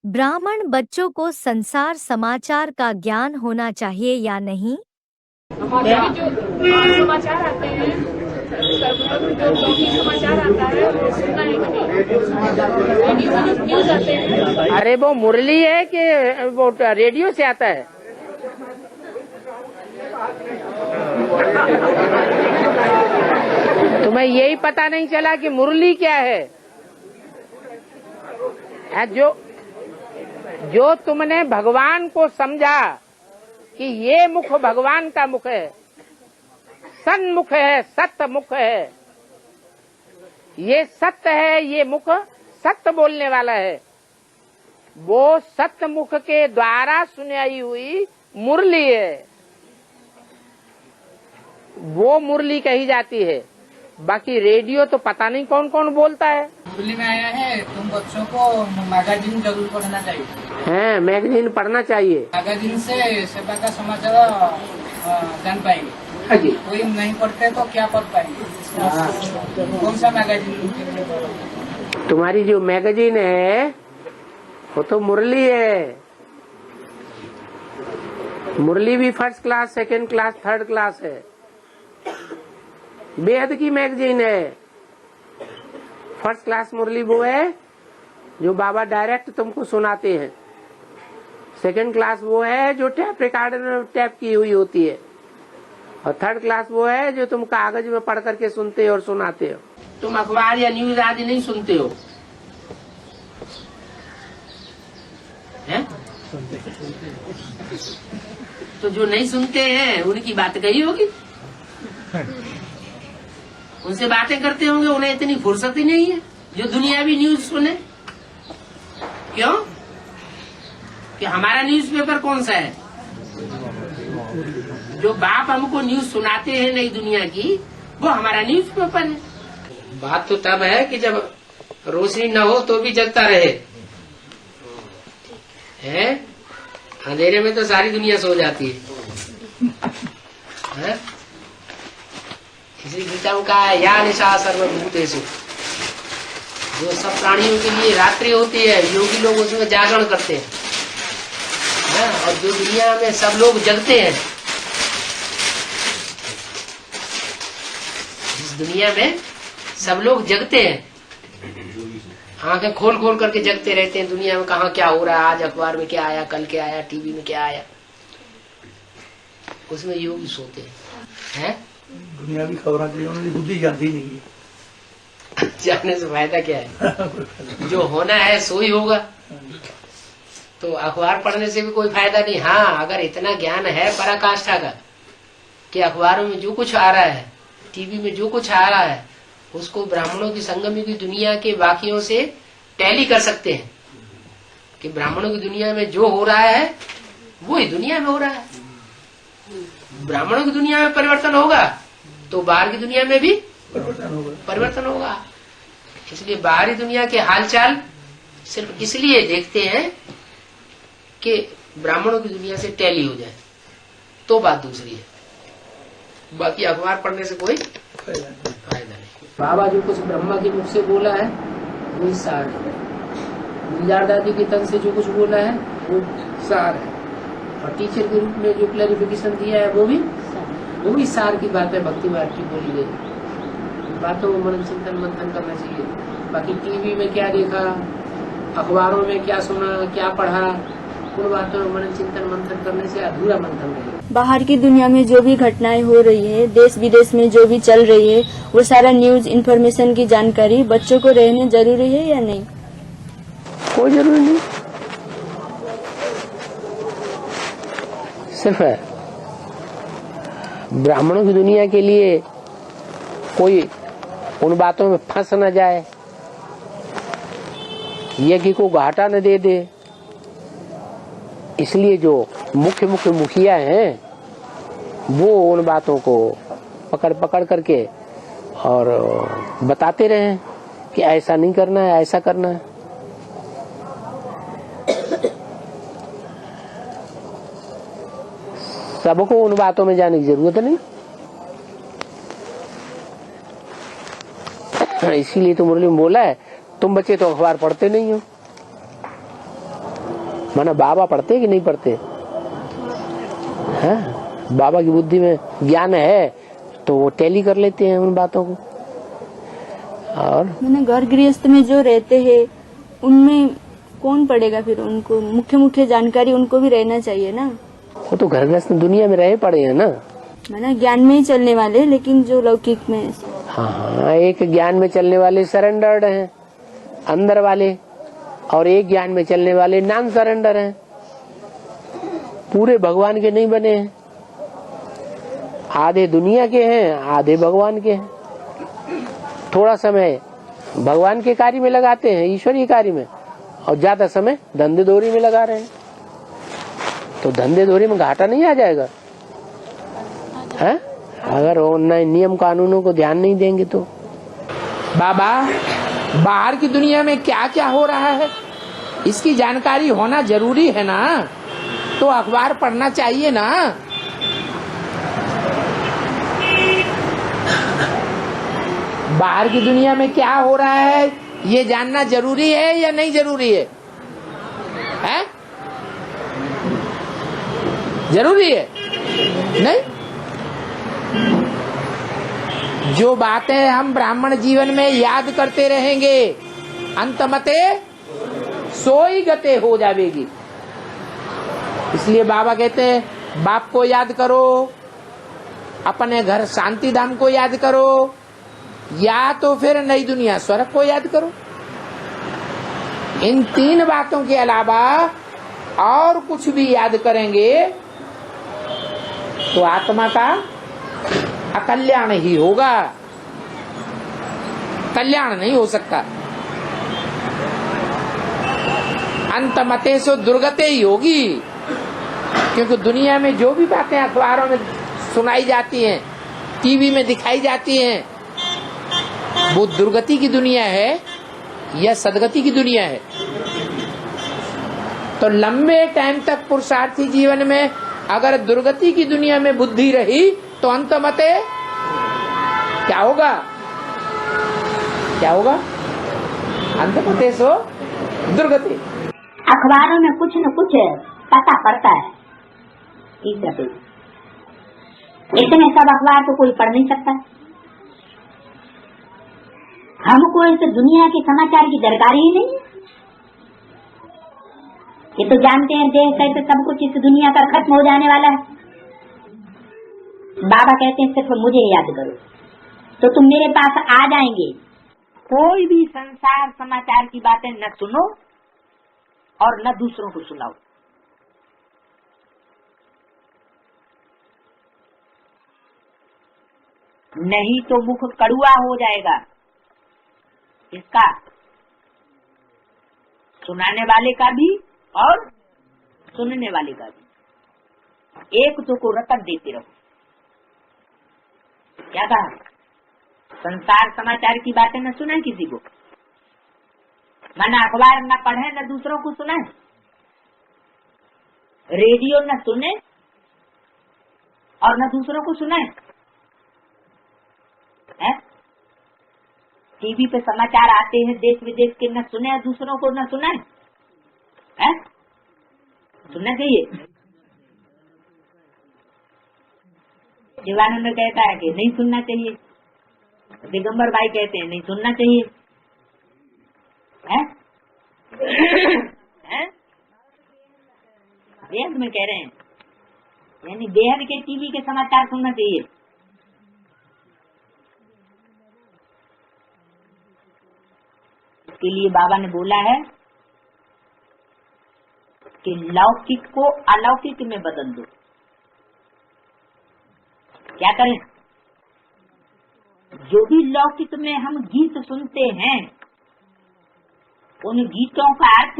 ब्राह्मण बच्चों को संसार समाचार का ज्ञान होना चाहिए या नहीं? हमारे यहाँ जो समाचार आते हैं, जो लौकिक समाचार आता है वो सुनना है कि नहीं? न्यूज आते हैं। अरे वो मुरली है कि वो रेडियो से आता है? तुम्हें यही पता नहीं चला कि मुरली क्या है? जो तुमने भगवान को समझा कि ये मुख भगवान का मुख है, सन्मुख है, सत्य मुख है, ये सत्य है, ये मुख सत्य बोलने वाला है, वो सत्य मुख के द्वारा सुनाई हुई मुरली है, वो मुरली कही जाती है। बाकी रेडियो तो पता नहीं कौन कौन बोलता है। मुरली में आया है, तुम बच्चों को मैगजीन जरूर पढ़ना चाहिए। हैं, मैगजीन पढ़ना चाहिए। मैगजीन से सेवा का समाचार जान पाएंगे। हाँ जी। कोई नहीं पढ़ते तो क्या पढ़ पाएंगे? कौन सा मैगजीन? तुम्हारी जो मैगजीन है वो तो मुरली है। मुरली भी first class, second class, third class है, बेहद की मैगजीन है। फर्स्ट क्लास मुरली वो है जो बाबा डायरेक्ट तुमको सुनाते हैं। सेकंड क्लास वो है जो टैप रिकॉर्डर में टैप की हुई होती है, और थर्ड क्लास वो है जो तुम कागज में पढ़ करके सुनते हो और सुनाते हो। तुम अखबार या न्यूज आदि नहीं सुनते हो, हैं? तो जो नहीं सुनते हैं उनकी बात कही होगी, उनसे बातें करते होंगे, उन्हें इतनी फुर्सत ही नहीं है जो दुनियावी न्यूज सुने। क्यों? कि हमारा न्यूज़पेपर कौन सा है? जो बाप हमको न्यूज सुनाते हैं नई दुनिया की, वो हमारा न्यूज़पेपर है। बात तो तब है कि जब रोशनी न हो तो भी जगता रहे, हैं? अंधेरे में तो सारी दुनिया सो जाती है? इसी गीता में कहा है, या निशा सर्वभूतेषु। जो सब प्राणियों के लिए रात्रि होती है, योगी लोग उसमें जागरण करते हैं, और जो दुनिया में सब लोग जगते हैं, जिस दुनिया में सब लोग जगते हैं, आंखें खोल खोल करके जगते रहते हैं, दुनिया में कहाँ क्या हो रहा है, आज अखबार में क्या आया, कल क्या आया, टीवी में क्या आया, उसमें योगी सोते हैं। दुनिया की खबर आती है, उन्होंने बुद्धि जानती नहीं है। जानने से फायदा क्या है? जो होना है सो ही होगा। तो अखबार पढ़ने से भी कोई फायदा नहीं। हाँ, अगर इतना ज्ञान है पराकाष्ठा का कि अखबारों में जो कुछ आ रहा है, टीवी में जो कुछ आ रहा है, उसको ब्राह्मणों की संगम की दुनिया के वाक्यों से टैली कर सकते हैं कि ब्राह्मणों की दुनिया में जो हो रहा है वो ही दुनिया में हो रहा है। ब्राह्मणों की दुनिया में परिवर्तन होगा तो बाहर की दुनिया में भी परिवर्तन होगा। इसलिए बाहरी दुनिया के हालचाल सिर्फ इसलिए देखते हैं कि ब्राह्मणों की दुनिया से टैली हो जाए, तो बात दूसरी है। बाकी अखबार पढ़ने से कोई फायदा नहीं। बाबा जो कुछ ब्रह्मा के मुख से बोला है वही सार है, गुलजार दादी के तन से जो कुछ बोला है वो सार है, और टीचर के रूप में जो क्लैरिफिकेशन दिया है वो भी सार की बात है। भक्ति मार्ग की बोली गई बातों को मन चिंतन मंथन करना चाहिए। बाकी टीवी में क्या देखा, अखबारों में क्या सुना, क्या पढ़ा, उन बातों में मन चिंतन मंथन करने से अधूरा मंथन है। बाहर की दुनिया में जो भी घटनाएं हो रही है, देश विदेश में जो भी चल रही है, वो सारा न्यूज इन्फॉर्मेशन की जानकारी बच्चों को रहने जरूरी है या नहीं? कोई जरूरी नहीं। सिर्फ ब्राह्मणों की दुनिया के लिए कोई उन बातों में फंस न जाए, यज्ञ को घाटा न दे दे, इसलिए जो मुख्य मुखिया हैं वो उन बातों को पकड़ पकड़ करके और बताते रहे कि ऐसा नहीं करना है, ऐसा करना है। सबको उन बातों में जाने की जरूरत नहीं। इसीलिए तो मुरली में बोला है, तुम बच्चे तो अखबार पढ़ते नहीं हो, माना बाबा पढ़ते कि नहीं पढ़ते हैं? बाबा की बुद्धि में ज्ञान है तो वो टैली कर लेते हैं उन बातों को। और मैंने घर गृहस्थ में जो रहते हैं उनमें कौन पढ़ेगा फिर? उनको मुख्य मुख्य जानकारी उनको भी रहना चाहिए ना। वो तो घर गृहस्थ दुनिया में रहे पड़े हैं ना। मैंने ज्ञान में ही चलने वाले, लेकिन जो लौकिक में। हाँ, एक ज्ञान में चलने वाले सरेंडर्ड हैं अंदर वाले, और एक ज्ञान में चलने वाले नॉन सरेंडर हैं, पूरे भगवान के नहीं बने हैं। आधे दुनिया के हैं, आधे भगवान के हैं। थोड़ा समय भगवान के कार्य में लगाते हैं, ईश्वरीय कार्य में, और ज्यादा समय धंधे दोरी में लगा रहे हैं। तो धंधे दोरी में घाटा नहीं आ जाएगा है? अगर ऑनलाइन नियम कानूनों को ध्यान नहीं देंगे तो। बाबा, बाहर की दुनिया में क्या क्या हो रहा है इसकी जानकारी होना जरूरी है ना, तो अखबार पढ़ना चाहिए ना। बाहर की दुनिया में क्या हो रहा है ये जानना जरूरी है या नहीं जरूरी है? हैं? जरूरी है नहीं? जो बातें हम ब्राह्मण जीवन में याद करते रहेंगे, अंतमते सोई गते हो जाएगी। इसलिए बाबा कहते हैं बाप को याद करो, अपने घर शांति धाम को याद करो, या तो फिर नई दुनिया स्वर्ग को याद करो। इन तीन बातों के अलावा और कुछ भी याद करेंगे तो आत्मा का अकल्याण ही होगा, कल्याण नहीं हो सकता। अंतमते सो दुर्गति ही होगी, क्योंकि दुनिया में जो भी बातें अखबारों में सुनाई जाती हैं, टीवी में दिखाई जाती हैं, वो दुर्गति की दुनिया है या सदगति की दुनिया है। तो लंबे टाइम तक पुरुषार्थी जीवन में अगर दुर्गति की दुनिया में बुद्धि रही तो अंतमते क्या होगा? क्या होगा? अंतमते सो दुर्गति। अखबारों में कुछ न कुछ पता पड़ता है, इतने सब अखबार तो कोई पढ़ नहीं सकता। हमको इस दुनिया के समाचार की जानकारी ही नहीं है। ये तो जानते हैं देश से सब कुछ इस दुनिया का खत्म हो जाने वाला है। बाबा कहते हैं सिर्फ मुझे याद करो तो तुम मेरे पास आ जाएंगे। कोई भी संसार समाचार की बातें न सुनो और न दूसरों को सुनाओ। नहीं तो मुख कड़ुआ हो जाएगा इसका, सुनाने वाले का भी और सुनने वाले का भी। एक तो को रतन देते रहो। क्या कहा? संसार समाचार की बातें न सुने किसी को, माना अखबार न पढ़े न दूसरों को सुने, रेडियो न सुने और न दूसरों को सुने, टीवी पे समाचार आते हैं देश विदेश के, न सुने दूसरों को न सुने। सुनना चाहिए। शिवानंद कहता है कि नहीं सुनना चाहिए, दिगंबर भाई कहते हैं नहीं सुनना चाहिए। बेहद में कह रहे हैं, यानी बेहद के टीवी के समाचार सुनना चाहिए। इसके लिए बाबा ने बोला है कि लौकिक को अलौकिक में बदल दो। क्या करें? जो भी लौकिक में हम गीत सुनते हैं उन गीतों का अर्थ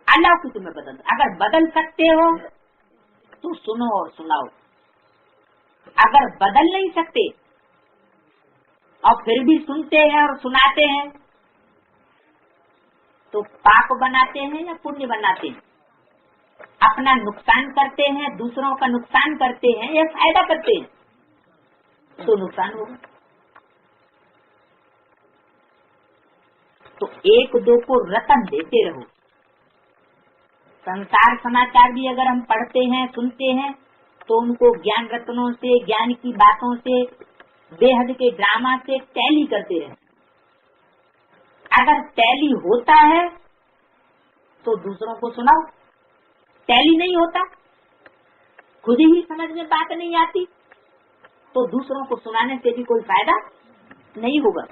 अलौकिक में बदल दो। अगर बदल सकते हो तो सुनो और सुनाओ, अगर बदल नहीं सकते और फिर भी सुनते हैं और सुनाते हैं तो पाप बनाते हैं या पुण्य बनाते हैं? अपना नुकसान करते हैं, दूसरों का नुकसान करते हैं या फायदा करते हैं? तो नुकसान होगा। तो एक दो को रतन देते रहो। संसार समाचार भी अगर हम पढ़ते हैं सुनते हैं तो उनको ज्ञान रत्नों से, ज्ञान की बातों से, बेहद के ड्रामा से टैली करते रहे। अगर टैली होता है तो दूसरों को सुनाओ, टैली नहीं होता, खुद ही समझ में बात नहीं आती तो दूसरों को सुनाने से भी कोई फायदा नहीं होगा।